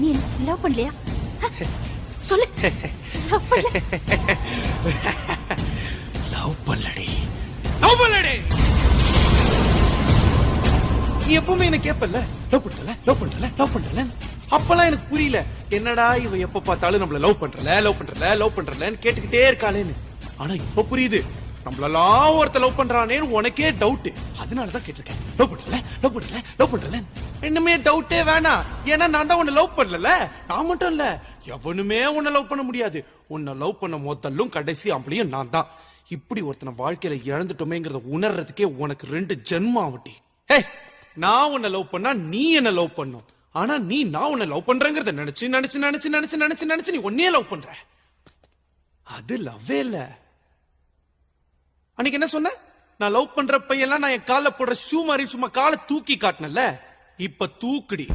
நீ லவ் பண்ணலையா? சொல்லு. லவ் பண்ணல. லவ் பண்ணலடி. லவ் பண்ணலடி. நீ எப்பவுமே என்ன கேப்பல்ல, லவ் பண்றல லவ் பண்றல லவ் பண்றல. அப்பெல்லாம் எனக்கு புரியல, என்னடா இவ எப்ப பார்த்தாலும் நம்மள லவ் பண்றல லவ் பண்றல லவ் பண்றலன்னு கேட்டுக்கிட்டே இருக்காளேன்னு. ஆனா இப்ப புரியுது, நம்மளெல்லாம் ஒருத்த லவ் பண்றானேன்னு உனக்கே டவுட். அதனாலதான் கேட்டிருக்கேன், லவ் பண்றல லவ் பண்றல லவ் பண்றல. இன்னுமே டவுட்டே வேணாம், ஏன்னா நான் தான் உன்னை லவ் பண்ணல. நான் மட்டும் இல்ல, எவனுமே உன்னை லவ் பண்ண முடியாது. உன்னை லவ் பண்ண முதல்லும் கடைசி ஆம்பளையும் நான் தான். இப்படி ஒருத்தனை வாழ்க்கையில இழந்துட்டோமேங்கிறத உணர்றதுக்கே உனக்கு 2 ஜென்மம் ஆவட்டி. ஹே, நான் உன்னை லவ் பண்ணா நீ என்ன லவ் பண்ணும். ஆனா நீ நான் உன்னை லவ் பண்றேங்கிறத நினைச்சு நினைச்சு நினைச்சு நினைச்சு நினைச்சு நினைச்சு நீ உன்னையே லவ் பண்ற. அது லவ்வே இல்ல. அன்னைக்கு என்ன சொன்ன? நான் லவ் பண்ற பையெல்லாம் நான் என் கால போடுற ஷூ மாதிரி சும்மா காலை தூக்கி காட்டினல. இப்ப தூக்குடி.